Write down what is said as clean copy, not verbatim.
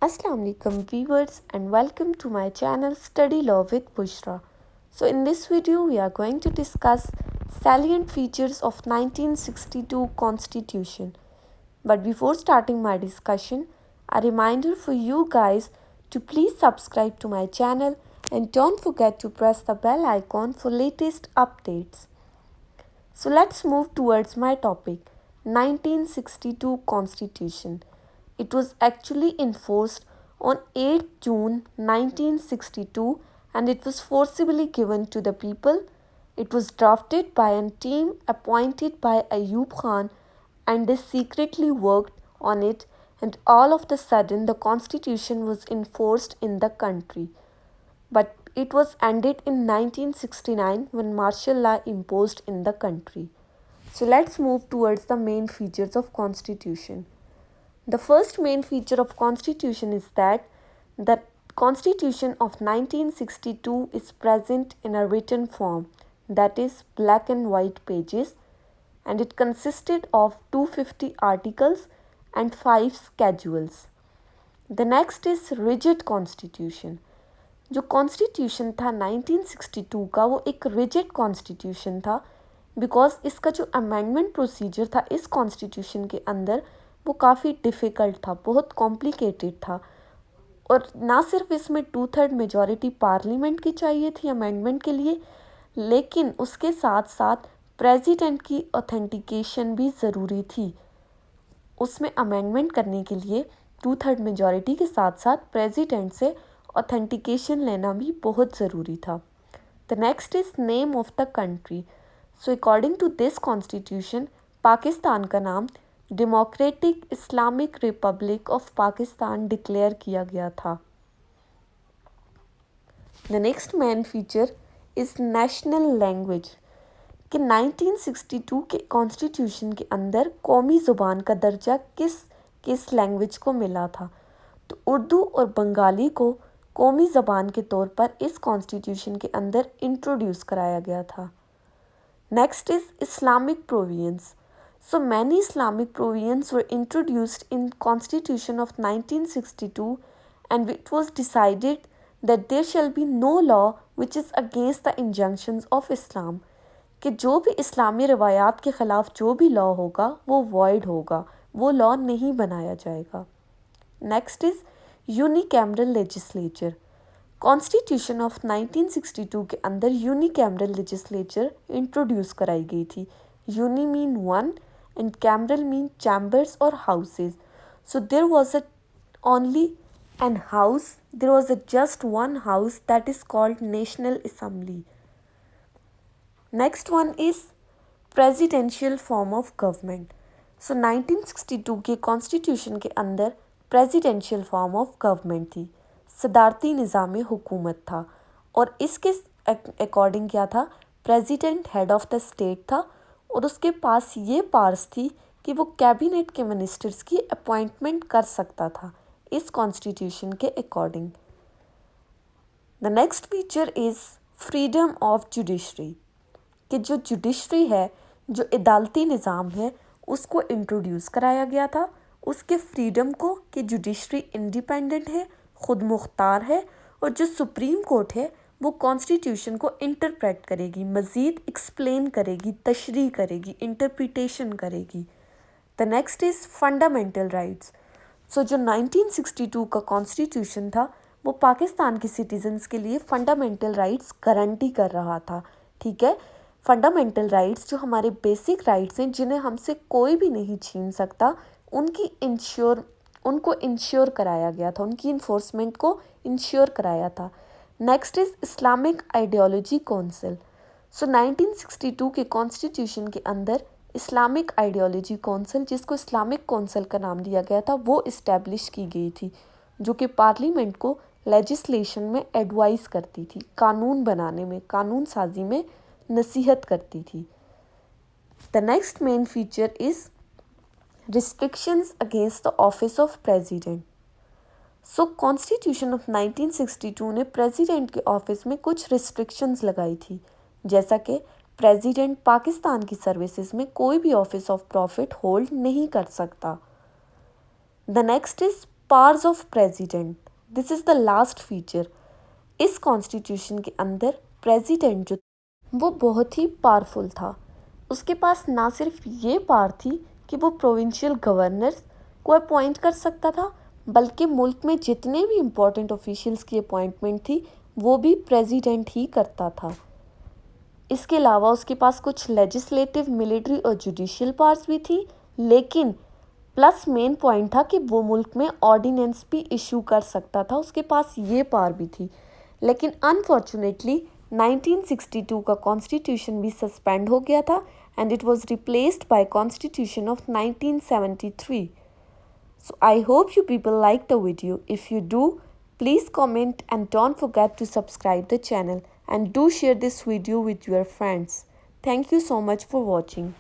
Assalamu alaikum viewers and welcome to my channel Study Law with Bushra. So in this video we are going to discuss salient features of 1962 Constitution. But before starting my discussion, a reminder for you guys to please subscribe to my channel and don't forget to press the bell icon for latest updates. So let's move towards my topic, 1962 Constitution. It was actually enforced on 8 June 1962 and it was forcibly given to the people. It was drafted by a team appointed by Ayub Khan and they secretly worked on it, and all of a sudden the constitution was enforced in the country. But it was ended in 1969 when martial law imposed in the country. So let's move towards the main features of constitution. The first main feature of constitution is that the constitution of 1962 is present in a written form, that is black and white pages, and it consisted of 250 articles and 5 schedules. The next is rigid constitution. जो constitution था 1962 का वो एक rigid constitution था because इसका जो amendment procedure था इस कॉन्स्टिट्यूशन के अंदर वो काफ़ी डिफ़िकल्ट था, बहुत कॉम्प्लिकेटेड था। और ना सिर्फ इसमें 2/3 मेजॉरिटी पार्लियामेंट की चाहिए थी अमेंडमेंट के लिए, लेकिन उसके साथ साथ प्रेसिडेंट की ऑथेंटिकेशन भी ज़रूरी थी। उसमें अमेंडमेंट करने के लिए 2/3 मेजॉरिटी के साथ साथ प्रेसिडेंट से ऑथेंटिकेशन लेना भी बहुत ज़रूरी था। The next is name of the country. So according to this constitution Pakistan का नाम democratic Islamic republic of Pakistan declare किया गया था। The next main feature is national language कि 1962 के कॉन्स्टिट्यूशन के अंदर कौमी ज़ुबान का दर्जा किस लैंग्वेज को मिला था। तो उर्दू और बंगाली को कौमी ज़बान के तौर पर इस कॉन्स्टिट्यूशन के अंदर इंट्रोड्यूस कराया गया था। Next is Islamic provisions. So many Islamic provisions were introduced in Constitution of 1962 and it was decided that there shall be no law which is against the injunctions of Islam. कि जो भी इस्लामी रवायात के ख़िलाफ़ जो भी लॉ होगा वो void होगा, वो लॉ नहीं बनाया जाएगा। Next is unicameral legislature. Constitution of 1962 के अंदर यूनिकैमरल लेजिस्लेचर इंट्रोड्यूस कराई गई थी। Uni mean one and cameral mean chambers or houses. So there was just one house that is called National Assembly. Next one is presidential form of government. So 1962 के constitution के अंदर presidential form of government थी, सदारती निज़ाम हुकूमत था और इसके according क्या था, president head of the state था और उसके पास ये पावर्स थी कि वो कैबिनेट के मिनिस्टर्स की अपॉइंटमेंट कर सकता था इस कॉन्स्टिट्यूशन के according. The next feature is freedom of judiciary कि जो जुडिशरी है, जो अदालती निज़ाम है, उसको इंट्रोड्यूस कराया गया था। उसके फ्रीडम को कि जुडिशरी इंडिपेंडेंट है, ख़ुद मुख्तार है और जो सुप्रीम कोर्ट है वो कॉन्स्टिट्यूशन को इंटरप्रेट करेगी, मज़ीद एक्सप्लेन करेगी, तशरीह करेगी, इंटरप्रिटेशन करेगी। The next is fundamental rights. So जो 1962 का कॉन्स्टिट्यूशन था वो पाकिस्तान के सिटीजन्स के लिए फ़ंडामेंटल राइट्स गारंटी कर रहा था। ठीक है, फंडामेंटल राइट्स जो हमारे बेसिक राइट्स हैं जिन्हें हमसे कोई भी नहीं छीन सकता, उनको इंश्योर कराया गया था, उनकी इन्फोर्समेंट को इंश्योर कराया था। Next is Islamic ideology council. So 1962 के कॉन्स्टिट्यूशन के अंदर इस्लामिक आइडियोलॉजी काउंसिल, जिसको इस्लामिक काउंसिल का नाम दिया गया था, वो इस्टेब्लिश की गई थी, जो कि पार्लियामेंट को लेजिस्लेशन में एडवाइस करती थी, कानून बनाने में, कानून साजी में नसीहत करती थी। The next main feature is restrictions against the office of president. So constitution of 1962 ने प्रेसिडेंट के ऑफिस में कुछ रिस्ट्रिक्शंस लगाई थी, जैसा कि प्रेसिडेंट पाकिस्तान की सर्विसेज में कोई भी ऑफिस ऑफ प्रॉफिट होल्ड नहीं कर सकता। The next is powers of president, this is the last feature. इस कॉन्स्टिट्यूशन के अंदर प्रेसिडेंट जो वो बहुत ही पावरफुल था। उसके पास ना सिर्फ ये पावर थी कि वो प्रोविंशियल गवर्नर्स को अपॉइंट कर सकता था, बल्कि मुल्क में जितने भी इम्पोर्टेंट ऑफिशियल्स की अपॉइंटमेंट थी वो भी प्रेसिडेंट ही करता था। इसके अलावा उसके पास कुछ लेजिस्लेटिव, मिलिट्री और जुडिशियल पावर्स भी थी, लेकिन प्लस मेन पॉइंट था कि वो मुल्क में ऑर्डिनेंस भी इशू कर सकता था, उसके पास ये पावर भी थी। लेकिन अनफॉर्चुनेटली 1962 का कॉन्स्टिट्यूशन भी सस्पेंड हो गया था and it was replaced by constitution of 1973. So I hope you people like the video. If you do, please comment and don't forget to subscribe the channel and do share this video with your friends. Thank you so much for watching.